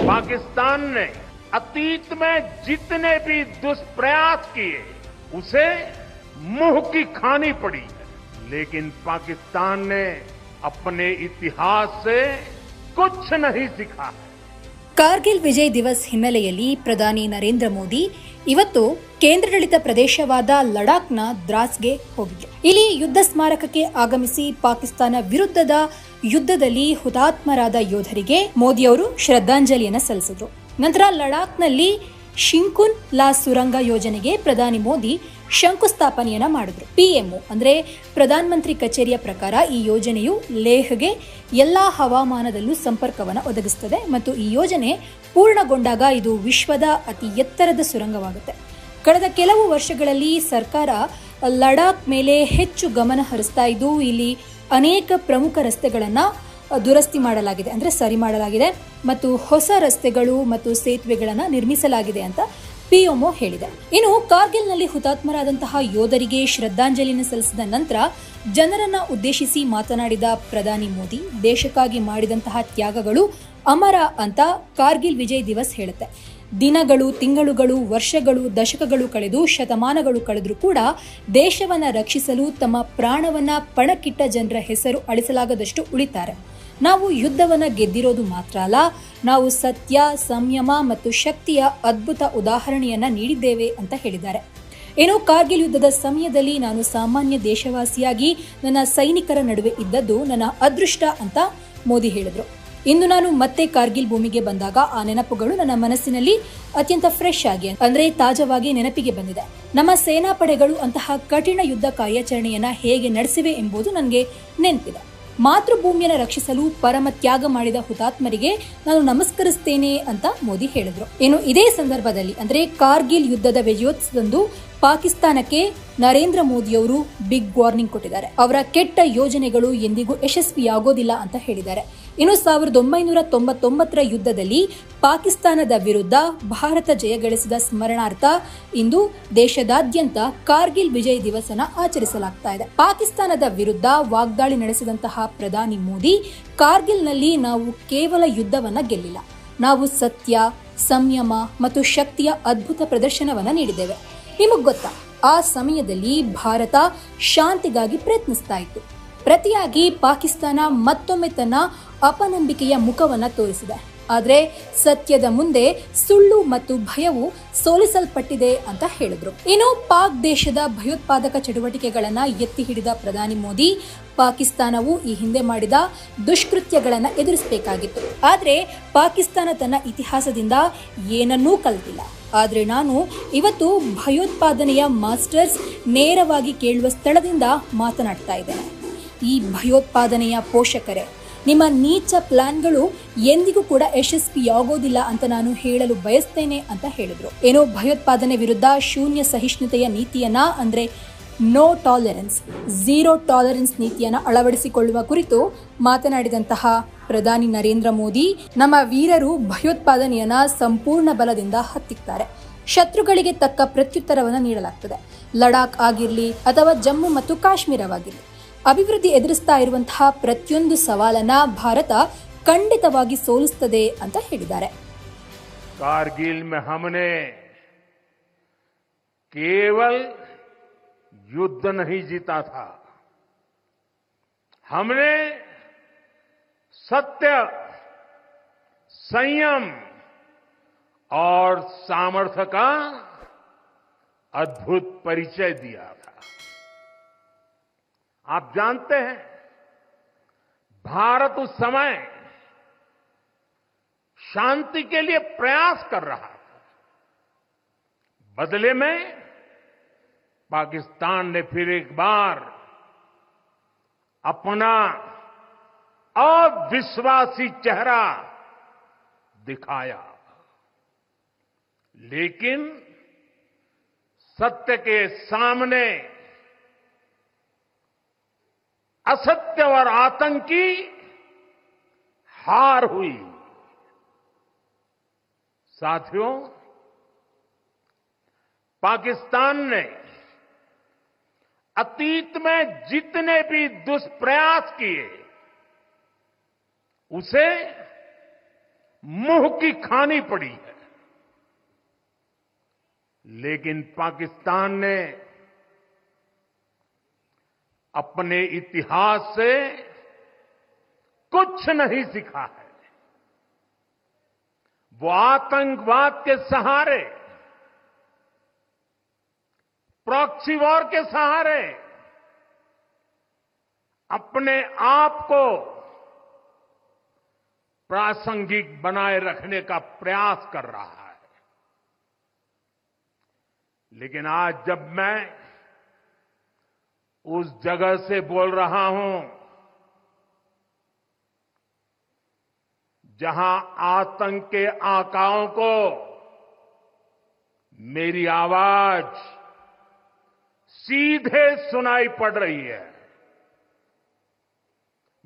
पाकिस्तान ने अतीत में जितने भी दुष्प्रयास किए उसे मुंह की खानी पड़ी है, लेकिन पाकिस्तान ने अपने इतिहास से कुछ नहीं सीखा है। ಕಾರ್ಗಿಲ್ ವಿಜಯ್ ದಿವಸ್ ಹಿನ್ನೆಲೆಯಲ್ಲಿ ಪ್ರಧಾನಿ ನರೇಂದ್ರ ಮೋದಿ ಇವತ್ತು ಕೇಂದ್ರಾಡಳಿತ ಪ್ರದೇಶವಾದ ಲಡಾಖ್ನ ದ್ರಾಸ್ಗೆ ಹೋಗಿದ್ರು. ಇಲ್ಲಿ ಯುದ್ಧ ಸ್ಮಾರಕಕ್ಕೆ ಆಗಮಿಸಿ ಪಾಕಿಸ್ತಾನ ವಿರುದ್ಧದ ಯುದ್ಧದಲ್ಲಿ ಹುತಾತ್ಮರಾದ ಯೋಧರಿಗೆ ಮೋದಿಯವರು ಶ್ರದ್ಧಾಂಜಲಿಯನ್ನು ಸಲ್ಲಿಸಿದ್ರು. ನಂತರ ಲಡಾಖ್ನಲ್ಲಿ ಶಿಂಕುನ್ ಲಾ ಸುರಂಗ ಯೋಜನೆಗೆ ಪ್ರಧಾನಿ ಮೋದಿ ಶಂಕುಸ್ಥಾಪನೆಯನ್ನ ಮಾಡಿದ್ರು. ಪಿಎಂಒ ಅಂದ್ರೆ ಪ್ರಧಾನ ಮಂತ್ರಿ ಕಚೇರಿಯ ಪ್ರಕಾರ ಈ ಯೋಜನೆಯು ಲೇಹ್ಗೆ ಎಲ್ಲಾ ಹವಾಮಾನದಲ್ಲೂ ಸಂಪರ್ಕವನ್ನು ಒದಗಿಸುತ್ತದೆ ಮತ್ತು ಈ ಯೋಜನೆ ಪೂರ್ಣಗೊಂಡಾಗ ಇದು ವಿಶ್ವದ ಅತಿ ಎತ್ತರದ ಸುರಂಗವಾಗುತ್ತೆ. ಕಳೆದ ಕೆಲವು ವರ್ಷಗಳಲ್ಲಿ ಸರ್ಕಾರ ಲಡಾಖ್ ಮೇಲೆ ಹೆಚ್ಚು ಗಮನ ಹರಿಸ್ತಾ ಇದ್ದು ಇಲ್ಲಿ ಅನೇಕ ಪ್ರಮುಖ ರಸ್ತೆಗಳನ್ನ ದುರಸ್ತಿ ಮಾಡಲಾಗಿದೆ, ಅಂದ್ರೆ ಸರಿ ಮಾಡಲಾಗಿದೆ ಮತ್ತು ಹೊಸ ರಸ್ತೆಗಳು ಮತ್ತು ಸೇತುವೆಗಳನ್ನು ನಿರ್ಮಿಸಲಾಗಿದೆ ಅಂತ ಪಿಎಂಒ ಹೇಳಿದೆ. ಇನ್ನು ಕಾರ್ಗಿಲ್ನಲ್ಲಿ ಹುತಾತ್ಮರಾದಂತಹ ಯೋಧರಿಗೆ ಶ್ರದ್ಧಾಂಜಲಿಯನ್ನು ಸಲ್ಲಿಸಿದ ನಂತರ ಜನರನ್ನ ಉದ್ದೇಶಿಸಿ ಮಾತನಾಡಿದ ಪ್ರಧಾನಿ ಮೋದಿ, ದೇಶಕ್ಕಾಗಿ ಮಾಡಿದಂತಹ ತ್ಯಾಗಗಳು ಅಮರ ಅಂತ ಕಾರ್ಗಿಲ್ ವಿಜಯ್ ದಿವಸ್ ಹೇಳುತ್ತೆ. ದಿನಗಳು, ತಿಂಗಳುಗಳು, ವರ್ಷಗಳು, ದಶಕಗಳು ಕಳೆದು ಶತಮಾನಗಳು ಕಳೆದರೂ ಕೂಡ ದೇಶವನ್ನ ರಕ್ಷಿಸಲು ತಮ್ಮ ಪ್ರಾಣವನ್ನ ಪಣಕ್ಕಿಟ್ಟ ಜನರ ಹೆಸರು ಅಳಿಸಲಾಗದಷ್ಟು ಉಳಿತಾರೆ. ನಾವು ಯುದ್ಧವನ್ನ ಗೆದ್ದಿರೋದು ಮಾತ್ರ ಅಲ್ಲ, ನಾವು ಸತ್ಯ, ಸಂಯಮ ಮತ್ತು ಶಕ್ತಿಯ ಅದ್ಭುತ ಉದಾಹರಣೆಯನ್ನ ನೀಡಿದ್ದೇವೆ ಅಂತ ಹೇಳಿದ್ದಾರೆ. ಏನೋ ಕಾರ್ಗಿಲ್ ಯುದ್ಧದ ಸಮಯದಲ್ಲಿ ನಾನು ಸಾಮಾನ್ಯ ದೇಶವಾಸಿಯಾಗಿ ನನ್ನ ಸೈನಿಕರ ನಡುವೆ ಇದ್ದದ್ದು ನನ್ನ ಅದೃಷ್ಟ ಅಂತ ಮೋದಿ ಹೇಳಿದ್ರು. ಇಂದು ನಾನು ಮತ್ತೆ ಕಾರ್ಗಿಲ್ ಭೂಮಿಗೆ ಬಂದಾಗ ಆ ನೆನಪುಗಳು ನನ್ನ ಮನಸ್ಸಿನಲ್ಲಿ ಅತ್ಯಂತ ಫ್ರೆಶ್ ಆಗಿ ಅಂದ್ರೆ ತಾಜಾವಾಗಿ ನೆನಪಿಗೆ ಬಂದಿದೆ. ನಮ್ಮ ಸೇನಾ ಪಡೆಗಳು ಅಂತಹ ಕಠಿಣ ಯುದ್ಧ ಕಾರ್ಯಾಚರಣೆಯನ್ನ ಹೇಗೆ ನಡೆಸಿವೆ ಎಂಬುದು ನನಗೆ ನೆನಪಿದೆ. ಮಾತೃಭೂಮಿಯನ್ನು ರಕ್ಷಿಸಲು ಪರಮ ತ್ಯಾಗ ಮಾಡಿದ ಹುತಾತ್ಮರಿಗೆ ನಾನು ನಮಸ್ಕರಿಸ್ತೇನೆ ಅಂತ ಮೋದಿ ಹೇಳಿದ್ರು. ಇನ್ನು ಇದೇ ಸಂದರ್ಭದಲ್ಲಿ ಅಂದ್ರೆ ಕಾರ್ಗಿಲ್ ಯುದ್ಧದ ವಿಜಯೋತ್ಸವದಂದು ಪಾಕಿಸ್ತಾನಕ್ಕೆ ನರೇಂದ್ರ ಮೋದಿಯವರು ಬಿಗ್ ವಾರ್ನಿಂಗ್ ಕೊಟ್ಟಿದ್ದಾರೆ. ಅವರ ಕೆಟ್ಟ ಯೋಜನೆಗಳು ಎಂದಿಗೂ ಯಶಸ್ವಿಯಾಗೋದಿಲ್ಲ ಅಂತ ಹೇಳಿದ್ದಾರೆ. ಇನ್ನು 1999ರ ಯುದ್ಧದಲ್ಲಿ ಪಾಕಿಸ್ತಾನದ ವಿರುದ್ಧ ಭಾರತ ಜಯಗಳಿಸಿದ ಸ್ಮರಣಾರ್ಥ ಇಂದು ದೇಶದಾದ್ಯಂತ ಕಾರ್ಗಿಲ್ ವಿಜಯ್ ದಿವಸನ ಆಚರಿಸಲಾಗ್ತಾ ಇದೆ. ಪಾಕಿಸ್ತಾನದ ವಿರುದ್ಧ ವಾಗ್ದಾಳಿ ನಡೆಸಿದಂತಹ ಪ್ರಧಾನಿ ಮೋದಿ, ಕಾರ್ಗಿಲ್ನಲ್ಲಿ ನಾವು ಕೇವಲ ಯುದ್ಧವನ್ನ ಗೆಲ್ಲಿಲ್ಲ, ನಾವು ಸತ್ಯ, ಸಂಯಮ ಮತ್ತು ಶಕ್ತಿಯ ಅದ್ಭುತ ಪ್ರದರ್ಶನವನ್ನ ನೀಡಿದ್ದೇವೆ. ನಿಮಗ್ ಗೊತ್ತಾ, ಆ ಸಮಯದಲ್ಲಿ ಭಾರತ ಶಾಂತಿಗಾಗಿ ಪ್ರಯತ್ನಿಸ್ತಾ ಇತ್ತು. ಪ್ರತಿಯಾಗಿ ಪಾಕಿಸ್ತಾನ ಮತ್ತೊಮ್ಮೆ ತನ್ನ ಅಪನಂಬಿಕೆಯ ಮುಖವನ್ನ ತೋರಿಸಿದೆ. ಆದರೆ ಸತ್ಯದ ಮುಂದೆ ಸುಳ್ಳು ಮತ್ತು ಭಯವು ಸೋಲಿಸಲ್ಪಟ್ಟಿದೆ ಅಂತ ಹೇಳಿದ್ರು. ಇನ್ನು ಪಾಕ್ ದೇಶದ ಭಯೋತ್ಪಾದಕ ಚಟುವಟಿಕೆಗಳನ್ನ ಎತ್ತಿ ಹಿಡಿದ ಪ್ರಧಾನಿ ಮೋದಿ, ಪಾಕಿಸ್ತಾನವು ಈ ಹಿಂದೆ ಮಾಡಿದ ದುಷ್ಕೃತ್ಯಗಳನ್ನ ಎದುರಿಸಬೇಕಾಗಿತ್ತು, ಆದ್ರೆ ಪಾಕಿಸ್ತಾನ ತನ್ನ ಇತಿಹಾಸದಿಂದ ಏನನ್ನೂ ಕಲಿತಿಲ್ಲ. ಆದ್ರೆ ನಾನು ಇವತ್ತು ಭಯೋತ್ಪಾದನೆಯ ಮಾಸ್ಟರ್ಸ್ ನೇರವಾಗಿ ಕೇಳುವ ಸ್ಥಳದಿಂದ ಮಾತನಾಡ್ತಾ ಇದ್ದೇನೆ. ಈ ಭಯೋತ್ಪಾದನೆಯ ಪೋಷಕರೇ, ನಿಮ್ಮ ನೀಚ ಪ್ಲಾನ್ಗಳು ಎಂದಿಗೂ ಕೂಡ ಯಶಸ್ವಿಯಾಗೋದಿಲ್ಲ ಅಂತ ನಾನು ಹೇಳಲು ಬಯಸ್ತೇನೆ ಅಂತ ಹೇಳಿದ್ರು. ಏನೋ ಭಯೋತ್ಪಾದನೆ ವಿರುದ್ಧ ಶೂನ್ಯ ಸಹಿಷ್ಣುತೆಯ ನೀತಿಯನ್ನ ಅಂದ್ರೆ ನೋ ಟಾಲರೆನ್ಸ್, ಝೀರೋ ಟಾಲರೆನ್ಸ್ ನೀತಿಯನ್ನ ಅಳವಡಿಸಿಕೊಳ್ಳುವ ಕುರಿತು ಮಾತನಾಡಿದಂತಹ ಪ್ರಧಾನಿ ನರೇಂದ್ರ ಮೋದಿ, ನಮ್ಮ ವೀರರು ಭಯೋತ್ಪಾದನೆಯನ್ನ ಸಂಪೂರ್ಣ ಬಲದಿಂದ ಹತ್ತಿಕ್ತಾರೆ. ಶತ್ರುಗಳಿಗೆ ತಕ್ಕ ಪ್ರತ್ಯುತ್ತರವನ್ನು ನೀಡಲಾಗ್ತದೆ. ಲಡಾಖ್ ಆಗಿರಲಿ ಅಥವಾ ಜಮ್ಮು ಮತ್ತು ಕಾಶ್ಮೀರವಾಗಿರಲಿ, ಅಭಿವೃದ್ಧಿ ಎದುರಿಸ್ತಾ ಇರುವಂತಹ ಪ್ರತಿಯೊಂದು ಸವಾಲನ್ನ ಭಾರತ ಖಂಡಿತವಾಗಿ ಸೋಲಿಸುತ್ತದೆ ಅಂತ ಹೇಳಿದ್ದಾರೆ. कारगिल में हमने केवल युद्ध नहीं जीता था, हमने सत्य, संयम और सामर्थ्य का अद्भुत परिचय दिया था. आप जानते हैं, भारत उस समय शांति के लिए प्रयास कर रहा था. बदले में पाकिस्तान ने फिर एक बार अपना अविश्वासी चेहरा दिखाया. लेकिन सत्य के सामने असत्य और आतंकी हार हुई. साथियों, पाकिस्तान ने अतीत में जितने भी दुष्प्रयास किए उसे मुंह की खानी पड़ी है। लेकिन पाकिस्तान ने अपने इतिहास से कुछ नहीं सीखा है। वो आतंकवाद के सहारे, प्रॉक्सी वॉर के सहारे अपने आप को प्रासंगिक बनाए रखने का प्रयास कर रहा है। लेकिन आज जब मैं उस जगह से बोल रहा हूं जहां आतंक के आकाओं को मेरी आवाज सीधे सुनाई पड़ रही है,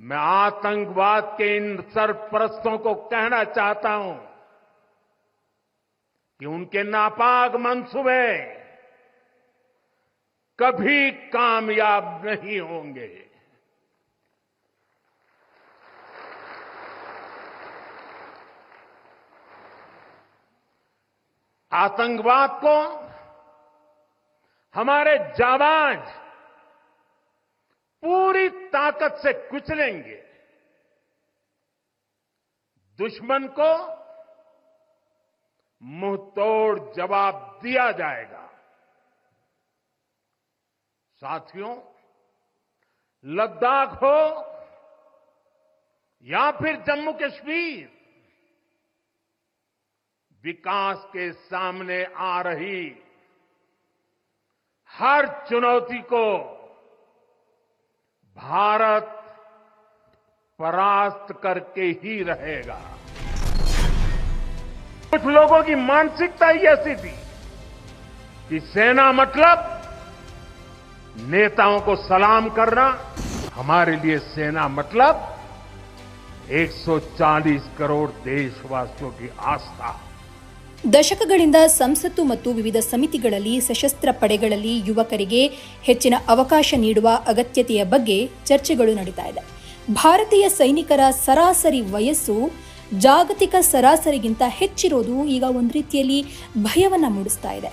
मैं आतंकवाद के इन सरपरस्तों को कहना चाहता हूं कि उनके नापाक मंसूबे कभी कामयाब नहीं होंगे। आतंकवाद को हमारे जाबाज पूरी ताकत से कुचलेंगे। दुश्मन को मुंहतोड़ जवाब दिया जाएगा। साथियों, लद्दाख हो या फिर जम्मू कश्मीर, विकास के सामने आ रही हर चुनौती को भारत परास्त करके ही रहेगा। कुछ लोगों की मानसिकता ही ऐसी थी कि सेना मतलब नेताओं को सलाम करना, हमारे लिए सेना मतलब 140 करोड़ देशवासियों की आस्था। ದಶಕಗಳಿಂದ ಸಂಸತ್ತು ಮತ್ತು ವಿವಿಧ ಸಮಿತಿಗಳಲ್ಲಿ ಸಶಸ್ತ್ರ ಪಡೆಗಳಲ್ಲಿ ಯುವಕರಿಗೆ ಹೆಚ್ಚಿನ ಅವಕಾಶ ನೀಡುವ ಅಗತ್ಯತೆಯ ಬಗ್ಗೆ ಚರ್ಚೆಗಳು ನಡೀತಾ ಇದೆ. ಭಾರತೀಯ ಸೈನಿಕರ ಸರಾಸರಿ ವಯಸ್ಸು ಜಾಗತಿಕ ಸರಾಸರಿಗಿಂತ ಹೆಚ್ಚಿರೋದು ಈಗ ಒಂದು ರೀತಿಯಲ್ಲಿ ಭಯವನ್ನ ಮೂಡಿಸ್ತಾ ಇದೆ.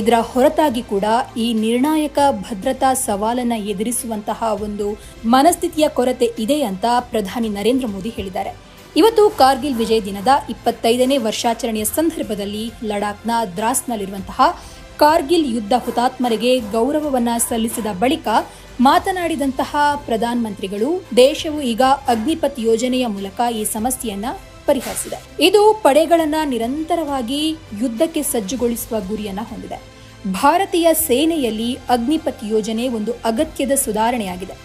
ಇದರ ಹೊರತಾಗಿ ಕೂಡ ಈ ನಿರ್ಣಾಯಕ ಭದ್ರತಾ ಸವಾಲನ್ನು ಎದುರಿಸುವಂತಹ ಒಂದು ಮನಸ್ಥಿತಿಯ ಕೊರತೆ ಇದೆ ಅಂತ ಪ್ರಧಾನಿ ನರೇಂದ್ರ ಮೋದಿ ಹೇಳಿದ್ದಾರೆ. ಇವತ್ತು ಕಾರ್ಗಿಲ್ ವಿಜಯ ದಿನದ 25ನೇ ವರ್ಷಾಚರಣೆಯ ಸಂದರ್ಭದಲ್ಲಿ ಲಡಾಖ್ನ ದ್ರಾಸ್ನಲ್ಲಿರುವಂತಹ ಕಾರ್ಗಿಲ್ ಯುದ್ಧ ಹುತಾತ್ಮರಿಗೆ ಗೌರವವನ್ನ ಸಲ್ಲಿಸಿದ ಬಳಿಕ ಮಾತನಾಡಿದಂತಹ ಪ್ರಧಾನಮಂತ್ರಿಗಳು, ದೇಶವು ಈಗ ಅಗ್ನಿಪಥ್ ಯೋಜನೆಯ ಮೂಲಕ ಈ ಸಮಸ್ಯೆಯನ್ನ ಪರಿಹರಿಸಿದೆ. ಇದು ಪಡೆಗಳನ್ನ ನಿರಂತರವಾಗಿ ಯುದ್ಧಕ್ಕೆ ಸಜ್ಜುಗೊಳಿಸುವ ಗುರಿಯನ್ನ ಹೊಂದಿದೆ. ಭಾರತೀಯ ಸೇನೆಯಲ್ಲಿ ಅಗ್ನಿಪಥ್ ಯೋಜನೆ ಒಂದು ಅಗತ್ಯದ ಸುಧಾರಣೆಯಾಗಿದೆ.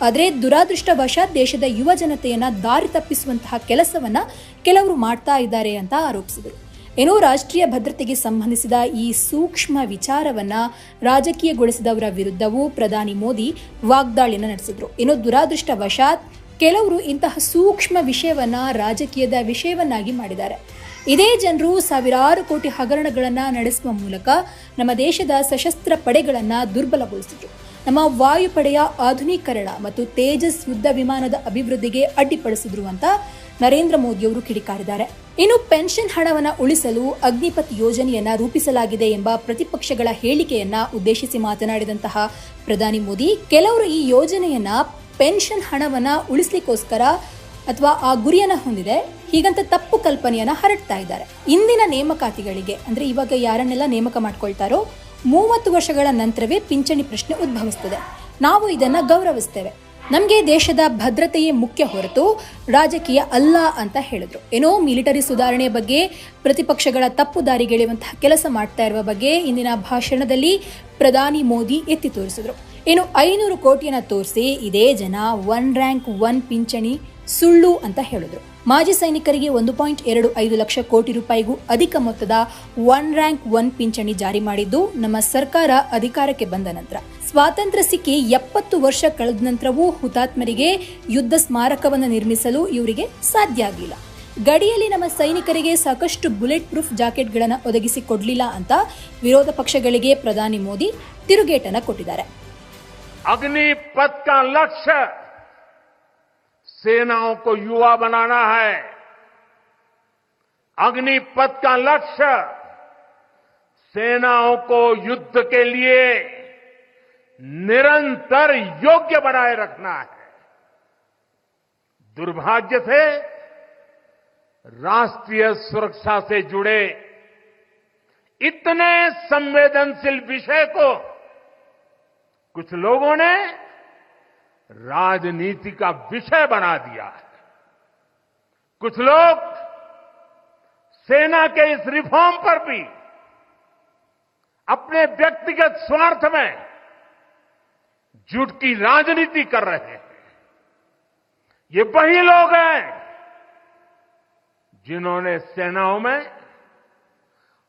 ಆದರೆ ದುರಾದೃಷ್ಟವಶಾತ್ ದೇಶದ ಯುವ ಜನತೆಯನ್ನ ದಾರಿ ತಪ್ಪಿಸುವಂತಹ ಕೆಲಸವನ್ನ ಕೆಲವರು ಮಾಡ್ತಾ ಇದ್ದಾರೆ ಅಂತ ಆರೋಪಿಸಿದರು. ಏನೋ ರಾಷ್ಟ್ರೀಯ ಭದ್ರತೆಗೆ ಸಂಬಂಧಿಸಿದ ಈ ಸೂಕ್ಷ್ಮ ವಿಚಾರವನ್ನ ರಾಜಕೀಯಗೊಳಿಸಿದವರ ವಿರುದ್ಧವೂ ಪ್ರಧಾನಿ ಮೋದಿ ವಾಗ್ದಾಳಿಯನ್ನ ನಡೆಸಿದ್ರು. ಏನೋ ದುರಾದೃಷ್ಟವಶಾತ್ ಕೆಲವರು ಇಂತಹ ಸೂಕ್ಷ್ಮ ವಿಷಯವನ್ನ ರಾಜಕೀಯದ ವಿಷಯವನ್ನಾಗಿ ಮಾಡಿದ್ದಾರೆ. ಇದೇ ಜನರು ಸಾವಿರಾರು ಕೋಟಿ ಹಗರಣಗಳನ್ನ ನಡೆಸುವ ಮೂಲಕ ನಮ್ಮ ದೇಶದ ಸಶಸ್ತ್ರ ಪಡೆಗಳನ್ನ ದುರ್ಬಲಗೊಳಿಸಿದ್ರು. ನಮ್ಮ ವಾಯುಪಡೆಯ ಆಧುನೀಕರಣ ಮತ್ತು ತೇಜಸ್ ಯುದ್ಧ ವಿಮಾನದ ಅಭಿವೃದ್ಧಿಗೆ ಅಡ್ಡಿಪಡಿಸಿದ್ರು ಅಂತ ನರೇಂದ್ರ ಮೋದಿಯವರು ಕಿಡಿಕಾರಿದ್ದಾರೆ. ಇನ್ನು ಪೆನ್ಷನ್ ಹಣವನ್ನು ಉಳಿಸಲು ಅಗ್ನಿಪಥ್ ಯೋಜನೆಯನ್ನ ರೂಪಿಸಲಾಗಿದೆ ಎಂಬ ಪ್ರತಿಪಕ್ಷಗಳ ಹೇಳಿಕೆಯನ್ನ ಉದ್ದೇಶಿಸಿ ಮಾತನಾಡಿದಂತಹ ಪ್ರಧಾನಿ ಮೋದಿ, ಕೆಲವರು ಈ ಯೋಜನೆಯನ್ನ ಪೆನ್ಷನ್ ಹಣವನ್ನ ಉಳಿಸಲಿಕ್ಕೋಸ್ಕರ ಅಥವಾ ಆ ಗುರಿಯನ್ನ ಹೊಂದಿದೆ ಹೀಗಂತ ತಪ್ಪು ಕಲ್ಪನೆಯನ್ನ ಹರಡ್ತಾ ಇದ್ದಾರೆ. ಇಂದಿನ ನೇಮಕಾತಿಗಳಿಗೆ ಅಂದ್ರೆ ಇವಾಗ ಯಾರನ್ನೆಲ್ಲ ನೇಮಕ ಮಾಡ್ಕೊಳ್ತಾರೋ 30 ವರ್ಷಗಳ ನಂತರವೇ ಪಿಂಚಣಿ ಪ್ರಶ್ನೆ ಉದ್ಭವಿಸುತ್ತದೆ. ನಾವು ಇದನ್ನ ಗೌರವಿಸ್ತೇವೆ. ನಮಗೆ ದೇಶದ ಭದ್ರತೆಯೇ ಮುಖ್ಯ ಹೊರತು ರಾಜಕೀಯ ಅಲ್ಲ ಅಂತ ಹೇಳಿದ್ರು. ಏನೋ ಮಿಲಿಟರಿ ಸುಧಾರಣೆಯ ಬಗ್ಗೆ ಪ್ರತಿಪಕ್ಷಗಳ ತಪ್ಪು ದಾರಿಗೆಳೆಯುವಂತಹ ಕೆಲಸ ಮಾಡ್ತಾ ಇರುವ ಬಗ್ಗೆ ಇಂದಿನ ಭಾಷಣದಲ್ಲಿ ಪ್ರಧಾನಿ ಮೋದಿ ಎತ್ತಿ ತೋರಿಸಿದ್ರು. ಏನು 500 ಕೋಟಿಯನ್ನ ತೋರಿಸಿ ಇದೇ ಜನ 1 ರ್ಯಾಂಕ್ 1 ಪಿಂಚಣಿ ಸುಳ್ಳು ಅಂತ ಹೇಳಿದ್ರು. ಮಾಜಿ ಸೈನಿಕರಿಗೆ 1.25 ಲಕ್ಷ ಕೋಟಿ ರೂಪಾಯಿಗೂ ಅಧಿಕ ಮೊತ್ತದ 1 ರ್ಯಾಂಕ್ 1 ಪಿಂಚಣಿ ಜಾರಿ ಮಾಡಿದ್ದು ನಮ್ಮ ಸರ್ಕಾರ ಅಧಿಕಾರಕ್ಕೆ ಬಂದ ನಂತರ. ಸ್ವಾತಂತ್ರ್ಯ ಸಿಕ್ಕಿ 70 ವರ್ಷ ಕಳೆದ ನಂತರವೂ ಹುತಾತ್ಮರಿಗೆ ಯುದ್ಧ ಸ್ಮಾರಕವನ್ನು ನಿರ್ಮಿಸಲು ಇವರಿಗೆ ಸಾಧ್ಯ ಆಗಲಿಲ್ಲ. ಗಡಿಯಲ್ಲಿ ನಮ್ಮ ಸೈನಿಕರಿಗೆ ಸಾಕಷ್ಟು ಬುಲೆಟ್ ಪ್ರೂಫ್ ಜಾಕೆಟ್ಗಳನ್ನು ಒದಗಿಸಿಕೊಡ್ಲಿಲ್ಲ ಅಂತ ವಿರೋಧ ಪಕ್ಷಗಳಿಗೆ ಪ್ರಧಾನಿ ಮೋದಿ ತಿರುಗೇಟನ್ನ ಕೊಟ್ಟಿದ್ದಾರೆ. अग्निपथ का लक्ष्य सेनाओं को युवा बनाना है, अग्निपथ का लक्ष्य सेनाओं को युद्ध के लिए निरंतर योग्य बनाए रखना है। दुर्भाग्य से राष्ट्रीय सुरक्षा से जुड़े इतने संवेदनशील विषय को कुछ लोगों ने राजनीति का विषय बना दिया है। कुछ लोग सेना के इस रिफॉर्म पर भी अपने व्यक्तिगत स्वार्थ में झूठ की राजनीति कर रहे हैं। ये वही लोग हैं जिन्होंने सेनाओं में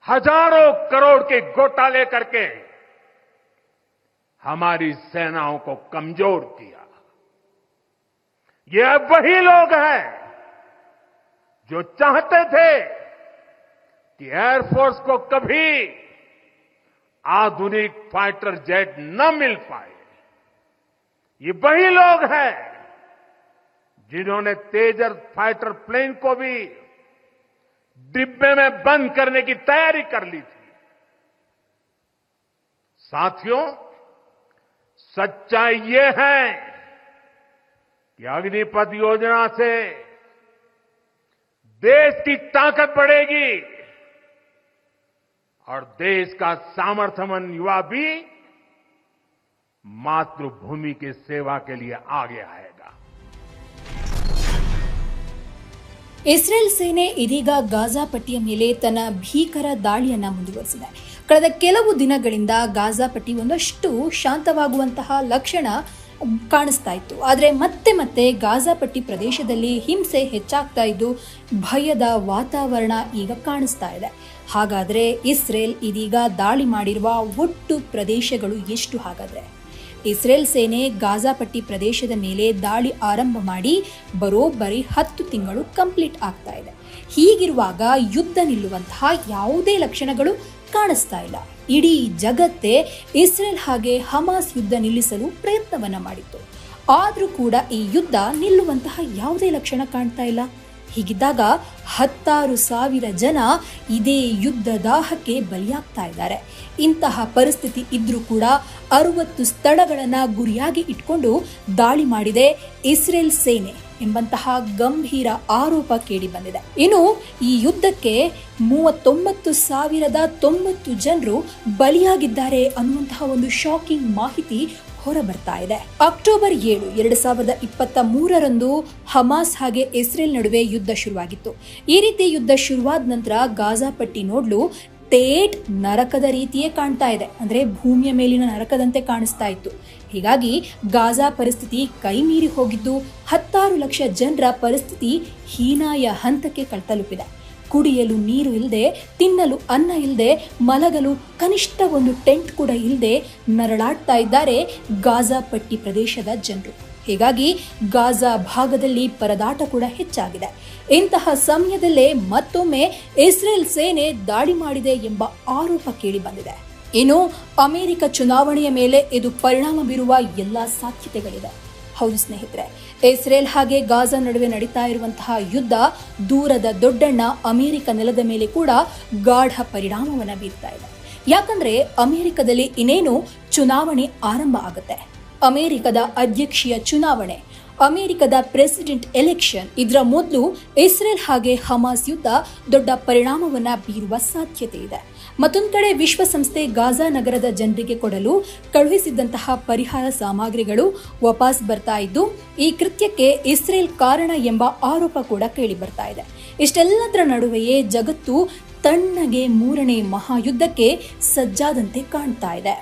हजारों करोड़ के घोटाले करके हमारी सेनाओं को कमजोर किया। ये अब वही लोग हैं जो चाहते थे कि एयरफोर्स को कभी आधुनिक फाइटर जेट न मिल पाए। ये वही लोग हैं जिन्होंने तेजस फाइटर प्लेन को भी डिब्बे में बंद करने की तैयारी कर ली थी। साथियों, सच्चाई ये है कि अग्निपथ योजना से देश की ताकत बढ़ेगी और देश का सामर्थ्यवान युवा भी मातृभूमि की सेवा के लिए आगे आएगा। ಇಸ್ರೇಲ್ ಸೇನೆ ಇದೀಗ ಗಾಜಾ ಪಟ್ಟಿಯ ಮೇಲೆ ತನ್ನ ಭೀಕರ ದಾಳಿಯನ್ನ ಮುಂದುವರೆಸಿದೆ. ಕಳೆದ ಕೆಲವು ದಿನಗಳಿಂದ ಗಾಜಾ ಪಟ್ಟಿ ಒಂದಷ್ಟು ಶಾಂತವಾಗುವಂತಹ ಲಕ್ಷಣ ಕಾಣಿಸ್ತಾ ಇತ್ತು. ಆದರೆ ಮತ್ತೆ ಮತ್ತೆ ಗಾಜಾ ಪಟ್ಟಿ ಪ್ರದೇಶದಲ್ಲಿ ಹಿಂಸೆ ಹೆಚ್ಚಾಗ್ತಾ ಇದ್ದು ಭಯದ ವಾತಾವರಣ ಈಗ ಕಾಣಿಸ್ತಾ ಇದೆ. ಹಾಗಾದ್ರೆ ಇಸ್ರೇಲ್ ಇದೀಗ ದಾಳಿ ಮಾಡಿರುವ ಒಟ್ಟು ಪ್ರದೇಶಗಳು ಎಷ್ಟು? ಹಾಗಾದ್ರೆ ಇಸ್ರೇಲ್ ಸೇನೆ ಗಾಜಾ ಪಟ್ಟಿ ಪ್ರದೇಶದ ಮೇಲೆ ದಾಳಿ ಆರಂಭ ಮಾಡಿ ಬರೋಬ್ಬರಿ 10 ತಿಂಗಳು ಕಂಪ್ಲೀಟ್ ಆಗ್ತಾ ಇದೆ. ಹೀಗಿರುವಾಗ ಯುದ್ಧ ನಿಲ್ಲುವಂತಹ ಯಾವುದೇ ಲಕ್ಷಣಗಳು ಕಾಣಿಸ್ತಾ ಇಲ್ಲ. ಇಡೀ ಜಗತ್ತೇ ಇಸ್ರೇಲ್ ಹಾಗೆ ಹಮಾಸ್ ಯುದ್ಧ ನಿಲ್ಲಿಸಲು ಪ್ರಯತ್ನವನ್ನ ಮಾಡಿತ್ತು. ಆದರೂ ಕೂಡ ಈ ಯುದ್ಧ ನಿಲ್ಲುವಂತಹ ಯಾವುದೇ ಲಕ್ಷಣ ಕಾಣ್ತಾ ಇಲ್ಲ. ಹೀಗಿದ್ದಾಗ 16,000 ಜನ ಇದೇ ಯುದ್ಧ ದಾಹಕ್ಕೆ ಬಲಿಯಾಗ್ತಾ ಇದ್ದಾರೆ. ಇಂತಹ ಪರಿಸ್ಥಿತಿ ಇದ್ರೂ ಕೂಡ 60 ಸ್ಥಳಗಳನ್ನು ಗುರಿಯಾಗಿ ಇಟ್ಕೊಂಡು ದಾಳಿ ಮಾಡಿದೆ ಇಸ್ರೇಲ್ ಸೇನೆ ಎಂಬಂತಹ ಗಂಭೀರ ಆರೋಪ ಕೇಳಿ ಬಂದಿದೆ. ಇನ್ನು ಈ ಯುದ್ಧಕ್ಕೆ 39,090 ಜನರು ಬಲಿಯಾಗಿದ್ದಾರೆ ಅನ್ನುವಂತಹ ಒಂದು ಶಾಕಿಂಗ್ ಮಾಹಿತಿ ಹೊರಬರ್ತಾ ಇದೆ. ಅಕ್ಟೋಬರ್ 7, 2023ರಂದು ಹಮಾಸ್ ಹಾಗೆ ಇಸ್ರೇಲ್ ನಡುವೆ ಯುದ್ಧ ಶುರುವಾಗಿತ್ತು. ಈ ರೀತಿ ಯುದ್ಧ ಶುರುವಾದ ನಂತರ ಗಾಜಾ ಪಟ್ಟಿ ನೋಡ್ಲು ತೇಟ್ ನರಕದ ರೀತಿಯೇ ಕಾಣ್ತಾ ಇದೆ. ಅಂದ್ರೆ ಭೂಮಿಯ ಮೇಲಿನ ನರಕದಂತೆ ಕಾಣಿಸ್ತಾ ಇತ್ತು. ಹೀಗಾಗಿ ಗಾಜಾ ಪರಿಸ್ಥಿತಿ ಕೈ ಮೀರಿ ಹೋಗಿದ್ದು 16 ಲಕ್ಷ ಜನರ ಪರಿಸ್ಥಿತಿ ಹೀನಾಯ ಹಂತಕ್ಕೆ ತಲುಪಿದೆ. ಕುಡಿಯಲು ನೀರು ಇಲ್ಲದೆ, ತಿನ್ನಲು ಅನ್ನ ಇಲ್ಲದೆ, ಮಲಗಲು ಕನಿಷ್ಠ ಒಂದು ಟೆಂಟ್ ಕೂಡ ಇಲ್ಲದೆ ನರಳಾಡ್ತಾ ಇದ್ದಾರೆ ಗಾಜಾ ಪಟ್ಟಿ ಪ್ರದೇಶದ ಜನರು. ಹೀಗಾಗಿ ಗಾಜಾ ಭಾಗದಲ್ಲಿ ಪರದಾಟ ಕೂಡ ಹೆಚ್ಚಾಗಿದೆ. ಇಂತಹ ಸಮಯದಲ್ಲೇ ಮತ್ತೊಮ್ಮೆ ಇಸ್ರೇಲ್ ಸೇನೆ ದಾಳಿ ಮಾಡಿದೆ ಎಂಬ ಆರೋಪ ಕೇಳಿ ಬಂದಿದೆ. ಇನ್ನು ಅಮೆರಿಕ ಚುನಾವಣೆಯ ಮೇಲೆ ಇದು ಪರಿಣಾಮ ಬೀರುವ ಎಲ್ಲಾ ಸಾಧ್ಯತೆಗಳಿದೆ. ಹೌದು ಸ್ನೇಹಿತರೆ, ಇಸ್ರೇಲ್ ಹಾಗೆ ಗಾಜಾ ನಡುವೆ ನಡೀತಾ ಇರುವಂತಹ ಯುದ್ಧ ದೂರದ ದೊಡ್ಡಣ್ಣ ಅಮೆರಿಕ ನೆಲದ ಮೇಲೆ ಕೂಡ ಗಾಢ ಪರಿಣಾಮವನ್ನು ಬೀರ್ತಾ ಇದೆ. ಯಾಕಂದ್ರೆ ಅಮೆರಿಕದಲ್ಲಿ ಇನ್ನೇನು ಚುನಾವಣೆ ಆರಂಭ ಆಗುತ್ತೆ. ಅಮೆರಿಕದ ಅಧ್ಯಕ್ಷೀಯ ಚುನಾವಣೆ, ಅಮೆರಿಕದ ಪ್ರೆಸಿಡೆಂಟ್ ಎಲೆಕ್ಷನ್. ಇದರ ಮೊದಲು ಇಸ್ರೇಲ್ ಹಾಗೆ ಹಮಾಸ್ ಯುದ್ಧ ದೊಡ್ಡ ಪರಿಣಾಮವನ್ನ ಬೀರುವ ಸಾಧ್ಯತೆ ಇದೆ. ಮತ್ತೊಂದು ಕಡೆ ವಿಶ್ವಸಂಸ್ಥೆ ಗಾಜಾ ನಗರದ ಜನರಿಗೆ ಕೊಡಲು ಕಳುಹಿಸಿದ್ದಂತಹ ಪರಿಹಾರ ಸಾಮಗ್ರಿಗಳು ವಾಪಸ್ ಬರ್ತಾ ಇದ್ದು, ಈ ಕೃತ್ಯಕ್ಕೆ ಇಸ್ರೇಲ್ ಕಾರಣ ಎಂಬ ಆರೋಪ ಕೂಡ ಕೇಳಿ ಬರ್ತಾ ಇದೆ. ಇಷ್ಟೆಲ್ಲದರ ನಡುವೆಯೇ ಜಗತ್ತು ತಣ್ಣಗೆ 3ನೇ ಮಹಾಯುದ್ಧಕ್ಕೆ ಸಜ್ಜಾದಂತೆ ಕಾಣ್ತಾ ಇದೆ.